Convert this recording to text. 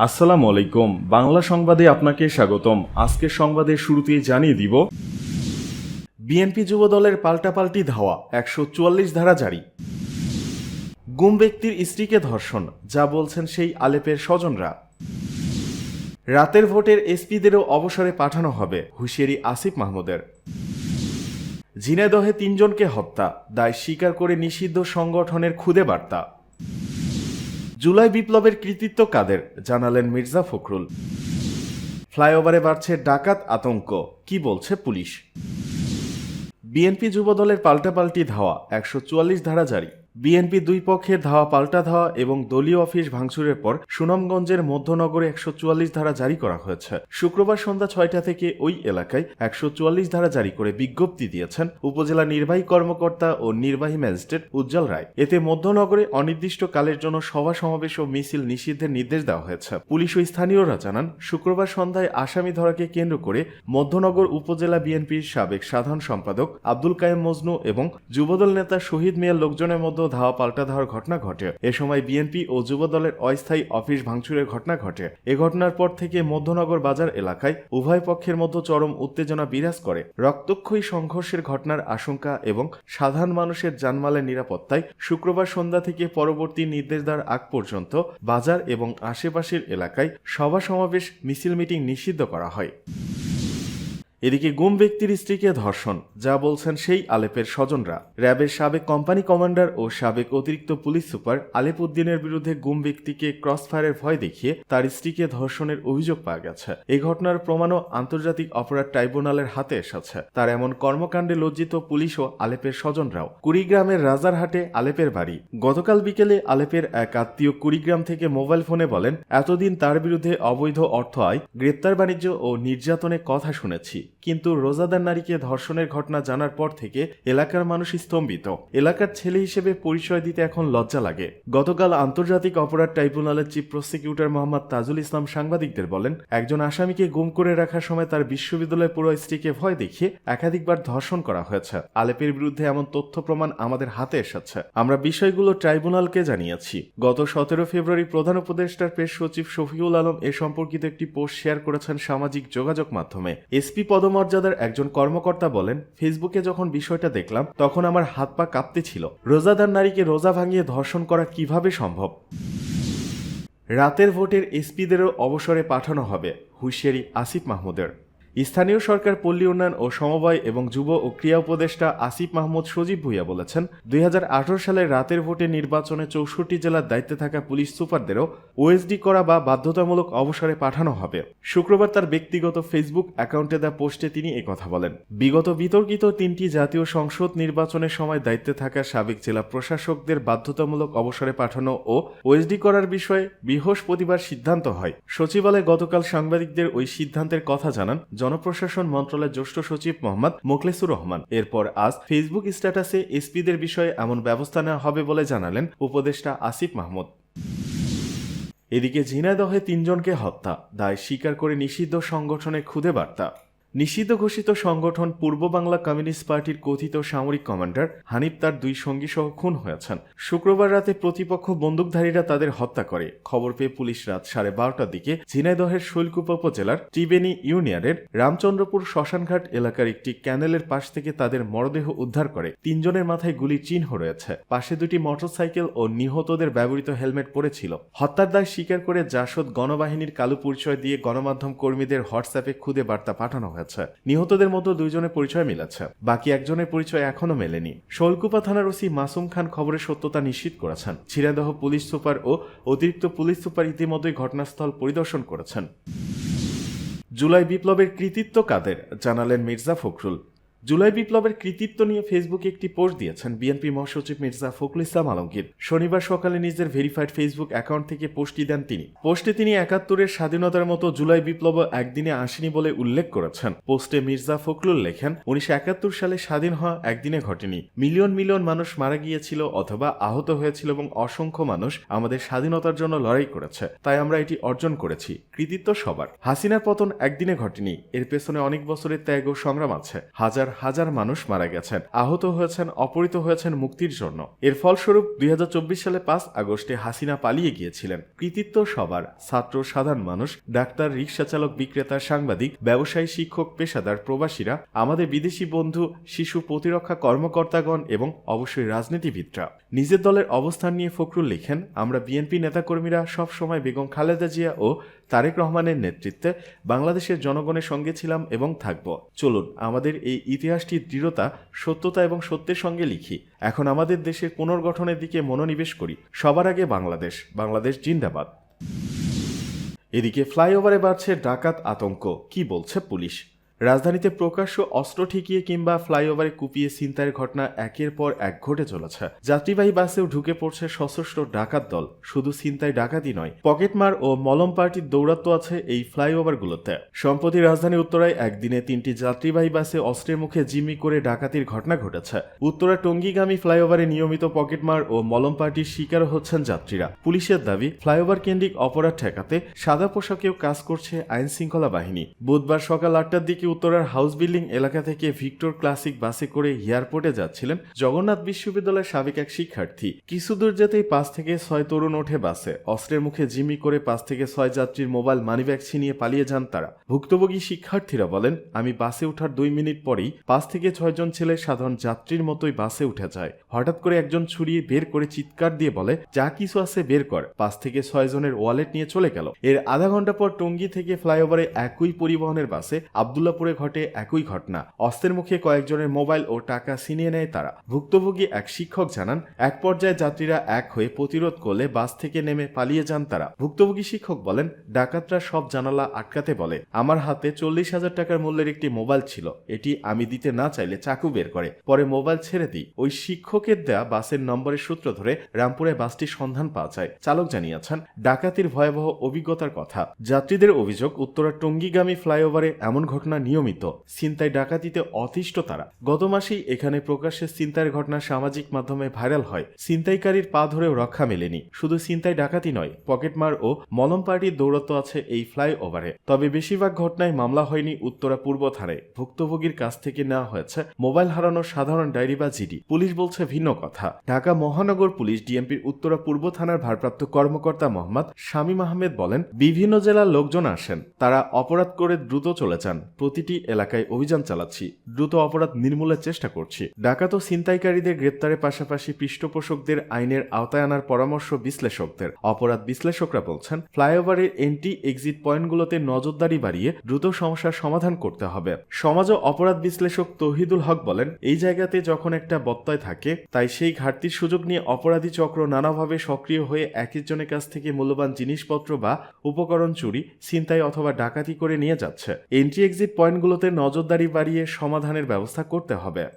আসসালামু আলাইকুম। বাংলা সংবাদে আপনাকে স্বাগতম। আজকের সংবাদের শুরুতেই জানিয়ে দিব, বিএনপি যুব দলের পাল্টাপাল্টি ধাওয়া, 144 ধারা জারি। গুম ব্যক্তির স্ত্রীকে ধর্ষণ, যা বলছেন সেই আলেপের স্বজনরা। রাতের ভোটের এসপিদেরও অবসরে পাঠানো হবে, হুঁশিয়ারি আসিফ মাহমুদের। ঝিনাইদহে 3 জনকে হত্যা, দায় স্বীকার করে নিষিদ্ধ সংগঠনের খুদে বার্তা। জুলাই বিপ্লবের কৃতিত্ব কাদের, জানালেন মির্জা ফখরুল। ফ্লাইওভারে বাড়ছে ডাকাত আতঙ্ক, কি বলছে পুলিশ। বিএনপি যুবদলের পাল্টাপাল্টি ধাওয়া, 144 ধারা জারি। বিএনপি দুই পক্ষের ধাওয়া পাল্টা ধাওয়া এবং দলীয় অফিস ভাঙচুরের পর সুনামগঞ্জের মধ্যনগরে 144 ধারা জারি করা হয়েছে। শুক্রবার সন্ধ্যা 6টা থেকে ওই এলাকায় 144 ধারা জারি করে বিজ্ঞপ্তি দিয়েছেন উপজেলা নির্বাহী কর্মকর্তা ও নির্বাহী ম্যাজিস্ট্রেট উজ্জ্বল রায়। এতে মধ্যনগরে অনির্দিষ্টকালের জন্য সভা সমাবেশ ও মিছিল নিষিদ্ধের নির্দেশ দেওয়া হয়েছে। পুলিশ ও স্থানীয়রা জানান, শুক্রবার সন্ধ্যায় আসামি ধরাকে কেন্দ্র করে মধ্যনগর উপজেলা বিএনপির সাবেক সাধারণ সম্পাদক আব্দুল কায়েম মজনু এবং যুবদল নেতা শহীদ মিয়ার লোকজনের মধ্যে ধাওয়া পাল্টা ধাওয়ার ঘটনা ঘটে। এ সময় বিএনপি ও যুবদলের অস্থায়ী অফিস ভাঙচুরের ঘটনা ঘটে। এ ঘটনার পর থেকে মধ্যনগর বাজার এলাকায় উভয় পক্ষের মধ্যে চরম উত্তেজনা বিরাজ করে। রক্তক্ষয়ী সংঘর্ষের ঘটনার আশঙ্কা এবং সাধারণ মানুষের জানমালের নিরাপত্তায় শুক্রবার সন্ধ্যা থেকে পরবর্তী নির্দেশ দেওয়ার আগ পর্যন্ত বাজার এবং আশেপাশের এলাকায় সভা সমাবেশ, মিছিল, মিটিং নিষিদ্ধ করা হয়। এদিকে গুম ব্যক্তির স্ত্রীকে ধর্ষণ, যা বলছেন সেই আলেপের স্বজনরা। র্যাবের সাবেক কোম্পানি কমান্ডার ও সাবেক অতিরিক্ত পুলিশ সুপার আলেপ উদ্দিনের বিরুদ্ধে গুম ব্যক্তিকে ক্রসফায়ারের ভয় দেখিয়ে তার স্ত্রীকে ধর্ষণের অভিযোগ পাওয়া গেছে। এই ঘটনার প্রমাণও আন্তর্জাতিক অপরাধ ট্রাইব্যুনালের হাতে এসেছে। তার এমন কর্মকাণ্ডে লজ্জিত পুলিশ ও আলেপের স্বজনরাও। কুড়িগ্রামের রাজারহাটে আলেপের বাড়ি। গতকাল বিকেলে আলেপের এক আত্মীয় কুড়িগ্রাম থেকে মোবাইল ফোনে বলেন, এতদিন তার বিরুদ্ধে অবৈধ অর্থ আয়, গ্রেপ্তার, বাণিজ্য ও নির্যাতনের কথা শুনেছি, কিন্তু রোজাদার নারীকে ধর্ষণের ঘটনা জানার পর থেকে এলাকার মানুষ স্তম্ভিত। এলাকার ছেলে হিসেবে পরিচয় দিতে এখন লজ্জা লাগে। গতকাল আন্তর্জাতিক অপরাধ ট্রাইব্যুনালের চিফ প্রসিকিউটর মোহাম্মদ তাজুল ইসলাম সাংবাদিকদের বলেন, একজন আসামিকে গুম করে রাখার সময় তার বিশ্ববিদ্যালয়ের পুরো স্ত্রীকে ভয় দেখিয়ে একাধিকবার ধর্ষণ করা হয়েছে। আলেপের বিরুদ্ধে এমন তথ্য প্রমাণ আমাদের হাতে এসেছে। আমরা বিষয়গুলো ট্রাইব্যুনালকে জানিয়েছি। গত 17 ফেব্রুয়ারি প্রধান উপদেষ্টার প্রেস সচিব শফিউল আলম এ সম্পর্কিত একটি পোস্ট শেয়ার করেছেন সামাজিক যোগাযোগ মাধ্যমে। এসপি পদমর্যাদার একজন কর্মকর্তা বলেন, ফেসবুকে যখন বিষয়টা দেখলাম তখন আমার হাত পা কাঁপতে ছিল। রোজাদার নারীকে রোজা ভাঙিয়ে ধর্ষণ করা কিভাবে সম্ভব? রাতের ভোটের এসপিদেরও অবসরে পাঠানো হবে, হুঁশিয়ারি আসিফ মাহমুদের। স্থানীয় সরকার, পল্লী উন্নয়ন ও সমবায় এবং যুব ও ক্রীড়া উপদেষ্টা আসিফ মাহমুদ সজীব ভুইয়া বলেছেন, 2018 সালের রাতের ভোটে নির্বাচনে 64 জেলার দায়িত্বে থাকা পুলিশ সুপারদেরও ওএসডি করা বা বাধ্যতামূলক অবসরে পাঠানো হবে। শুক্রবার তার ব্যক্তিগত ফেসবুক অ্যাকাউন্টে দেওয়া পোস্টে তিনি একথা বলেন। বিগত বিতর্কিত 3টি জাতীয় সংসদ নির্বাচনের সময় দায়িত্বে থাকা সাবেক জেলা প্রশাসকদের বাধ্যতামূলক অবসরে পাঠানো ও ওএসডি করার বিষয়ে বৃহস্পতিবার সিদ্ধান্ত হয়। সচিবালয়ে গতকাল সাংবাদিকদের ওই সিদ্ধান্তের কথা জানান জনপ্রশাসন মন্ত্রণালয়ের জ্যেষ্ঠ সচিব মোহাম্মদ মোখলেসুর রহমান। এরপর আজ ফেসবুক স্ট্যাটাসে এসপিদের বিষয়ে এমন ব্যবস্থা নেওয়া হবে বলে জানালেন উপদেষ্টা আসিফ মাহমুদ। এদিকে ঝিনাইদহে 3 জনকে হত্যা, দায় স্বীকার করে নিষিদ্ধ সংগঠনের খুদে বার্তা। নিষিদ্ধ ঘোষিত সংগঠন পূর্ব বাংলা কমিউনিস্ট পার্টির কথিত সামরিক কমান্ডার হানিফ তার 2 সঙ্গী সহ খুন হয়েছেন। শুক্রবার রাতে প্রতিপক্ষ বন্দুকধারীরা তাদের হত্যা করে। খবর পেয়ে পুলিশ রাত 12:30টার দিকে ঝিনাইদহের শৈলকুপা উপজেলার ত্রিবেণী ইউনিয়নের রামচন্দ্রপুর শ্মশানঘাট এলাকার একটি ক্যানেলের পাশ থেকে তাদের মরদেহ উদ্ধার করে। 3 জনের মাথায় গুলির চিহ্ন রয়েছে। পাশে 2টি মোটরসাইকেল ও নিহতদের ব্যবহৃত হেলমেট পড়েছিল। হত্যার দায় স্বীকার করে জাসদ গণবাহিনীর কালো পরিচয় দিয়ে গণমাধ্যম কর্মীদের হোয়াটসঅ্যাপে খুদে বার্তা পাঠানো হয়েছে। নিহতদের মধ্যে 2 জনের পরিচয় মিলেছে, বাকি একজনের পরিচয় এখনো মেলেনি। শৈলকুপা থানার ওসি মাসুম খান খবরের সত্যতা নিশ্চিত করেছেন। ঝিনাইদহ পুলিশ সুপার ও অতিরিক্ত পুলিশ সুপার ইতিমধ্যেই ঘটনাস্থল পরিদর্শন করেছেন। জুলাই বিপ্লবের কৃতিত্ব কাদের, জানালেন মির্জা ফখরুল। জুলাই বিপ্লবের কৃতিত্ব নিয়ে ফেসবুকে একটি পোস্ট দিয়েছেন বিএনপি মহাসচিব মির্জা ফখরুল ইসলাম আলমগীর। শনিবার সকালে নিজের ভেরিফাইড ফেসবুক অ্যাকাউন্ট থেকে পোস্টটি দেন তিনি। পোস্টে তিনি 71-এর স্বাধীনতার মতো জুলাই বিপ্লব একদিনে আসেনি বলে উল্লেখ করেছেন। পোস্টে মির্জা ফখরুল লেখেন, 1971 সালে স্বাধীন হওয়া একদিনে ঘটেনি। মিলিয়ন মিলিয়ন মানুষ মারা গিয়েছিল অথবা আহত হয়েছিল এবং অসংখ্য মানুষ আমাদের স্বাধীনতার জন্য লড়াই করেছে, তাই আমরা এটি অর্জন করেছি। কৃতিত্ব সবার। হাসিনার পতন একদিনে ঘটেনি, এর পেছনে অনেক বছরের ত্যাগ ও সংগ্রাম আছে। হাজার হাজার হাজার মানুষ মারা গেছেন, আহত হয়েছেন, অপহৃত হয়েছেন মুক্তির জন্য। এর ফলস্বরূপ 2024 সালে 5 আগস্টে হাসিনা পালিয়ে গিয়েছিলেন। কৃতিত্ব সবার, ছাত্র, সাধারণ মানুষ, ডাক্তার, রিকশাচালক, বিক্রেতা, সাংবাদিক, ব্যবসায়ী, শিক্ষক, পেশাদার, প্রবাসীরা, আমাদের বিদেশি বন্ধু, শিশু প্রতিরক্ষা কর্মকর্তাগণ এবং অবশ্যই রাজনীতিবিদরা। নিজের দলের অবস্থান নিয়ে ফখরুল লিখেন, আমরা বিএনপি নেতাকর্মীরা সবসময় বেগম খালেদা জিয়া ও তারেক রহমানের নেতৃত্বে বাংলাদেশের জনগণের সঙ্গে ছিলাম এবং থাকব। চলুন আমাদের এই ইতিহাসটির দৃঢ়তা, সত্যতা এবং সত্যের সঙ্গে লিখি। এখন আমাদের দেশের পুনর্গঠনের দিকে মনোনিবেশ করি। সবার আগে বাংলাদেশ, বাংলাদেশ জিন্দাবাদ। এদিকে ফ্লাইওভারে বাড়ছে ডাকাত আতঙ্ক, কি বলছে পুলিশ? রাজধানীতে প্রকাশ্য অস্ত্র ঠেকিয়ে কিংবা ফ্লাইওভারে কুপিয়ে ছিনতাইয়ের ঘটনা একের পর এক ঘটে চলেছে। যাত্রীবাহী বাসেও ঢুকে পড়ছে সশস্ত্র ডাকাত দল। শুধু ছিনতাই ডাকাতি নয়, পকেটমার ও মলম পার্টির দৌরাত্ম আছে এই ফ্লাইওভারগুলোতে। সম্প্রতি রাজধানী উত্তরায় একদিনে 3টি যাত্রীবাহী বাসে অস্ত্রের মুখে জিম্মি করে ডাকাতির ঘটনা ঘটেছে। উত্তরা টঙ্গীগামী ফ্লাইওভারে নিয়মিত পকেটমার ও মলম পার্টির শিকার হচ্ছেন যাত্রীরা। পুলিশের দাবি, ফ্লাইওভার কেন্দ্রিক অপরাধ ঠেকাতে সাদা পোশাকেও কাজ করছে আইন শৃঙ্খলা বাহিনী। বুধবার সকাল 8টার দিকে উত্তরার হাউস বিল্ডিং এলাকা থেকে ভিক্টর ক্লাসিক বাসে করে এয়ারপোর্টে যাচ্ছিলেন জগন্নাথ বিশ্ববিদ্যালয়ের সাবেক এক শিক্ষার্থী। কিছু দূর যেতেই 5 থেকে 6 তরুণ ওঠে বাসে। অস্ত্রের মুখে জিম্মি করে 5 থেকে 6 যাত্রীর মোবাইল, মানিব্যাগ ছিনিয়ে পালিয়ে যান তারা। ভুক্তভোগী শিক্ষার্থীরা বলেন, আমি বাসে ওঠার 2 মিনিট পরেই 5 থেকে 6 জন ছেলে সাধারণ যাত্রীর মতোই বাসে উঠে যায়। হঠাৎ করে একজন ছুরি বের করে চিৎকার দিয়ে বলে, যা কিছু আছে বের কর। 5 থেকে 6 জনের ওয়ালেট নিয়ে চলে গেল। এর আধা ঘন্টা পর টঙ্গী থেকে ফ্লাইওভারে একই পরিবহনের বাসে আব্দুল্লাপুরে ঘটে একই ঘটনা। অস্ত্রের মুখে কয়েকজনের মোবাইল ও টাকা ছিনিয়ে নেয় তারা। ভুক্তভোগী এক শিক্ষক জানান, এক পর্যায়ে যাত্রীরা এক হয়ে প্রতিরোধ করলে বাস থেকে নেমে পালিয়ে যান তারা। ভুক্তভোগী শিক্ষক বলেন, ডাকাতরা সব জানালা আটকাতে বলে। আমার হাতে 40,000 টাকার মূল্যের একটি মোবাইল ছিল, এটি আমি দিতে না চাইলে চাকু বের করে, পরে মোবাইল ছেড়ে দিই। ওই শিক্ষকের দেয়া বাসের নম্বরের সূত্র ধরে রামপুরে বাসটির সন্ধান পাওয়া যায়। চালক জানিয়েছেন ডাকাতির ভয়াবহ অভিজ্ঞতার কথা। যাত্রীদের অভিযোগ, উত্তরা টঙ্গীগামী ফ্লাইওভারে এমন ঘটনা নিয়মিত। ছিনতাই ডাকাতিতে অতিষ্ঠ তারা। গত মাসেই এখানে প্রকাশ্যে ছিনতাইয়ের ঘটনা সামাজিক মাধ্যমে ভাইরাল হয়। ছিনতাইকারীর পা ধরেও রক্ষা মেলেনি। শুধু ছিনতাই ডাকাতি নয়, পকেটমার ও মলম পার্টির দৌরাত্ম আছে এই ফ্লাইওভারে। তবে বেশিরভাগ ঘটনায় মামলা হয়নি উত্তরা পূর্ব থানায়। ভুক্তভোগীর কাছ থেকে নেওয়া হয়েছে মোবাইল হারানোর সাধারণ ডায়েরি বা জিডি। পুলিশ বলছে ভিন্ন কথা। ঢাকা মহানগর পুলিশ ডিএমপির উত্তরা পূর্ব থানার ভারপ্রাপ্ত কর্মকর্তা মোহাম্মদ শামীম আহমেদ বলেন, বিভিন্ন জেলার লোকজন আসেন, তারা অপরাধ করে দ্রুত চলে যান। প্রতিটি এলাকায় অভিযান চালাচ্ছি, দ্রুত অপরাধ নির্মূলের চেষ্টা করছি। ডাকাত ও ছিনতাইকারীদের গ্রেপ্তারের পাশাপাশি পৃষ্ঠপোষকদের আইনের আওতায় আনার পরামর্শ বিশ্লেষকদের। অপরাধ বিশ্লেষকরা বলছেন, ফ্লাইওভারের এন্ট্রি এক্সিট পয়েন্টগুলোতে নজরদারি বাড়িয়ে দ্রুত সমস্যার সমাধান করতে হবে। সমাজ ও অপরাধ বিশ্লেষক তৌহিদুল হক বলেন, এই জায়গাতে যখন একটা বত্যয় থাকে, তাই সেই ঘাটতির সুযোগ নিয়ে অপরাধী চক্র নানাভাবে সক্রিয় হয়ে একজনের কাছ থেকে মূল্যবান জিনিসপত্র বা উপকরণ চুরি, ছিনতাই অথবা ডাকাতি করে নিয়ে যাচ্ছে। এন্ট্রি এক্সিট পয়েন্টগুলোতে নজরদারি বাড়িয়ে সমাধানের ব্যবস্থা করতে হবে।